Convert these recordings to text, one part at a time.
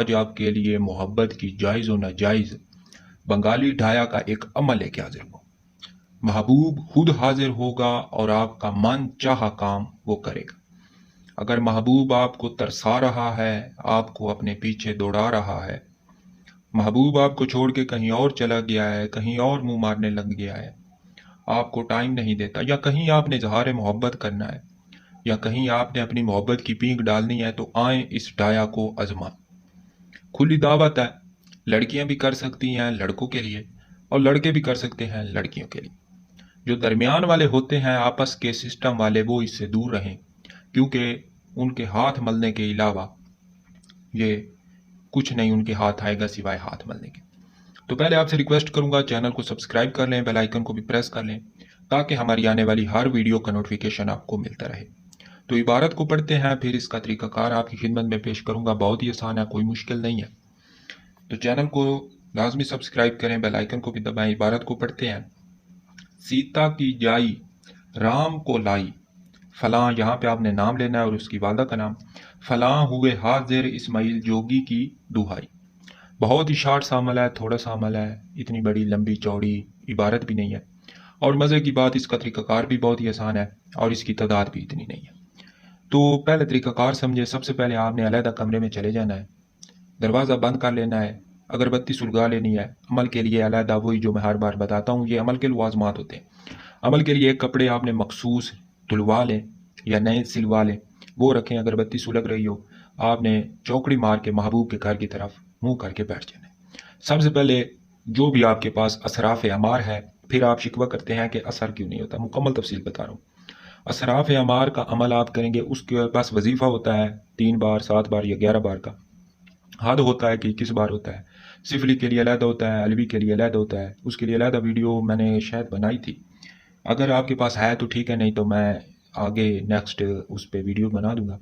आज आपके लिए मोहब्बत की जायज़ व नाजायज़ बंगाली ढाया का एक अमल लेके हाजिर हूँ। महबूब खुद हाजिर होगा और आपका मन चाहा काम वो करेगा। अगर महबूब आपको तरसा रहा है, आपको अपने पीछे दौड़ा रहा है, महबूब आपको छोड़ के कहीं और चला गया है, कहीं और मुंह मारने लग गया है, आपको टाइम नहीं देता, या कहीं आपने इजहार मोहब्बत करना है, या कहीं आपने अपनी मोहब्बत की पींग डालनी है, तो आए इस डाया को आजमा। खुली दावत है। लड़कियां भी कर सकती हैं लड़कों के लिए, और लड़के भी कर सकते हैं लड़कियों के लिए। जो दरमियान वाले होते हैं आपस के सिस्टम वाले, वो इससे दूर रहें, क्योंकि उनके हाथ मलने के अलावा ये कुछ नहीं उनके हाथ आएगा सिवाय हाथ मलने के। तो पहले आपसे रिक्वेस्ट करूंगा, चैनल को सब्सक्राइब कर लें, बेल आइकन को भी प्रेस कर लें, ताकि हमारी आने वाली हर वीडियो का नोटिफिकेशन आपको मिलता रहे। तो इबारत को पढ़ते हैं, फिर इसका तरीकाकार आपकी खिदमत में पेश करूंगा। बहुत ही आसान है, कोई मुश्किल नहीं है। तो चैनल को लाजमी सब्सक्राइब करें, बेल आइकन को भी दबाएं। इबारत को पढ़ते हैं। सीता की जाई राम को लाई, फलां, यहाँ पे आपने नाम लेना है और उसकी वादा का नाम। फलां हुए हाजिर इस्माइल जोगी की दुहाई। बहुत ही शार्ट सा अमल है, थोड़ा सा अमल है, इतनी बड़ी लंबी चौड़ी इबारत भी नहीं है। और मज़े की बात, इसका तरीकाकार भी बहुत ही आसान है और इसकी तादाद भी इतनी नहीं है। तो पहले तरीकाकार समझे। सबसे पहले आपने अलहदा कमरे में चले जाना है, दरवाज़ा बंद कर लेना है, अगरबत्ती सुलगा लेनी है। अमल के लिए अलहदा, वही जो मैं हर बार बताता हूँ, ये अमल के लवाजमात होते हैं। अमल के लिए एक कपड़े आपने मखसूस धुलवा लें या नए सिलवा लें, वो रखें। अगरबत्ती सुलग रही हो, आपने चौकड़ी मार के महबूब के घर की तरफ मुंह करके बैठ जाना है। सबसे पहले जो भी आपके पास असराफ अमार है, फिर आप शिकवा करते हैं कि असर क्यों नहीं होता, मुकम्मल तफसील बता रहा हूँ। असराफ अमार का अमल आप करेंगे, उसके पास वजीफ़ा होता है 3 बार, 7 बार या 11 बार का। हद होता है कि 21 बार होता है। सिफली के लिए अलहदा होता है, अलवी के लिए अलहदा होता है। उसके लिए अलहदा वीडियो मैंने शायद बनाई थी, अगर आपके पास है तो ठीक है, नहीं तो मैं आगे नेक्स्ट उस पर वीडियो बना दूंगा।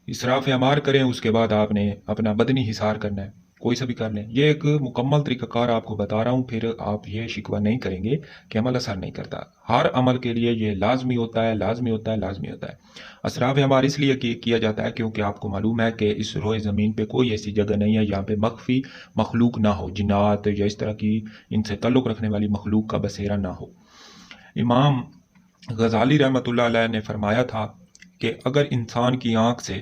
इसराफ अमार करें, उसके बाद आपने अपना बदनी हिसार करना है, कोई सा भी कर लें। ये एक मुकम्मल तरीक़ाकार आपको बता रहा हूँ, फिर आप ये शिकवा नहीं करेंगे कि अमल असर नहीं करता। हर अमल के लिए ये लाजमी होता है, लाजमी होता है, लाजमी होता है। असराफ अमार इसलिए किया जाता है क्योंकि आपको मालूम है कि इस रोए ज़मीन पे कोई ऐसी जगह नहीं है जहाँ पे मख्फी मखलूक ना हो, जिन्नात या इस तरह की इनसे ताल्लुक़ रखने वाली मखलूक का बसेरा ना हो। इमाम गजाली रहमतुल्लाह अलैह ने फरमाया था कि अगर इंसान की आंख से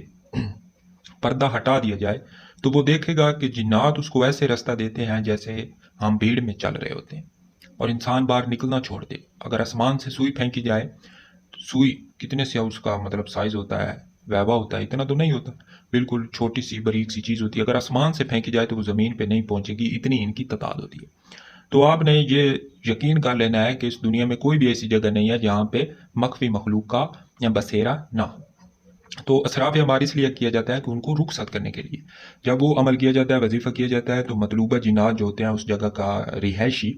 पर्दा हटा दिया जाए तो वो देखेगा कि जिन्नात उसको ऐसे रास्ता देते हैं जैसे हम भीड़ में चल रहे होते हैं, और इंसान बाहर निकलना छोड़ दे। अगर आसमान से सुई फेंकी जाए तो सुई कितने से उसका मतलब साइज होता है, वैवा होता है, इतना तो नहीं होता, बिल्कुल छोटी सी बारीक सी चीज़ होती है। अगर आसमान से फेंकी जाए तो वो ज़मीन पे नहीं पहुंचेगी, इतनी इनकी तादाद होती है। तो आपने ये यकीन कर लेना है कि इस दुनिया में कोई भी ऐसी जगह नहीं है जहाँ पे मख्फी मखलूक का या बसेरा ना हो। तो असराफ अमार इसलिए किया जाता है कि उनको रुखसत करने के लिए। जब वो अमल किया जाता है, वजीफ़ा किया जाता है, तो मतलूबा जिन्नात जो होते हैं उस जगह का रिहायशी,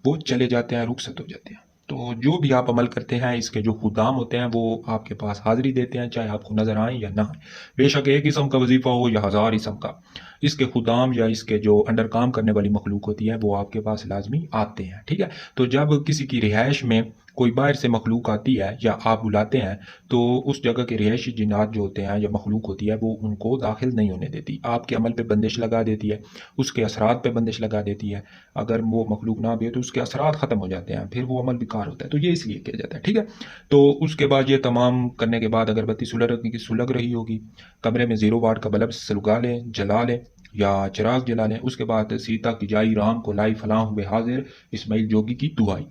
वो चले जाते हैं, रुखसत हो जाते हैं। तो जो भी आप अमल करते हैं, इसके जो खुदाम होते हैं वो आपके पास हाजिरी देते हैं, चाहे आपको नजर आए या ना आए। बेशक एक किस्म का वजीफा हो या हज़ार किस्म का, इसके खुदाम या इसके जो अंडर काम करने वाली मखलूक होती है वो आपके पास लाजमी आते हैं। ठीक है। तो जब किसी की रिहाइश में कोई बाहर से मखलूक आती है या आप बुलाते हैं, तो उस जगह के रिहायशी जिन्नात जो होते हैं या मखलूक होती है वो उनको दाखिल नहीं होने देती, आपके अमल पे बंदिश लगा देती है, उसके असरात पे बंदिश लगा देती है। अगर वो मखलूक ना भी हो तो उसके असरात ख़त्म हो जाते हैं, फिर वो अमल बेकार होता है। तो ये इसलिए किया जाता है। ठीक है। तो उसके बाद ये तमाम करने के बाद अगरबत्ती सुलग रही होगी, कमरे में 0 वाट का बल्ब सुलगा लें, जला लें या चिराग जला लें। उसके बाद सीता की जाई राम को लाई, फलां हुए हाजिर इस्माइल जोगी की दुआई।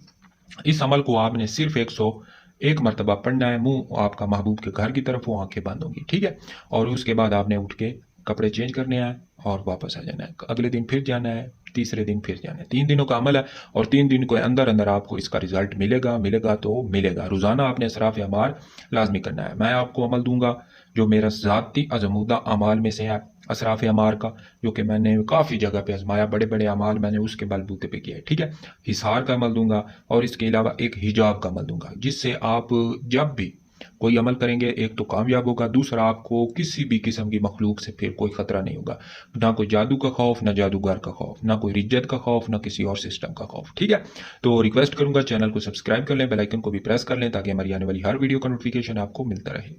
इस अमल को आपने सिर्फ 101 मरतबा पढ़ना है। मुंह आपका महबूब के घर की तरफ हो, आंखें बंद होंगी। ठीक है। और उसके बाद आपने उठ के कपड़े चेंज करने हैं और वापस आ जाना है। अगले दिन फिर जाना है, तीसरे दिन फिर जाना है। 3 दिनों का अमल है और 3 दिन के अंदर अंदर आपको इसका रिजल्ट मिलेगा। मिलेगा तो मिलेगा। रोजाना आपने असराफ अमार लाजमी करना है। मैं आपको अमल दूंगा जो मेरा ज़ाती अजमूदा अमाल में से है, असराफ अमार का, जो कि मैंने काफ़ी जगह पे आजमाया, बड़े बड़े अमाल मैंने उसके बलबूते पे किया है। ठीक है। हिसार का अमल दूंगा और इसके अलावा एक हिजाब का अमल दूंगा, जिससे आप जब भी कोई अमल करेंगे, एक तो कामयाब होगा, दूसरा आपको किसी भी किस्म की मखलूक से फिर कोई खतरा नहीं होगा। ना कोई जादू का खौफ, ना जादूगर का खौफ, ना कोई रिज्जत का खौफ, ना किसी और सिस्टम का खौफ। ठीक है। तो रिक्वेस्ट करूंगा चैनल को सब्सक्राइब कर लें, बेल आइकन को भी प्रेस कर लें, ताकि हमारी आने वाली हर वीडियो का नोटिफिकेशन आपको मिलता रहे।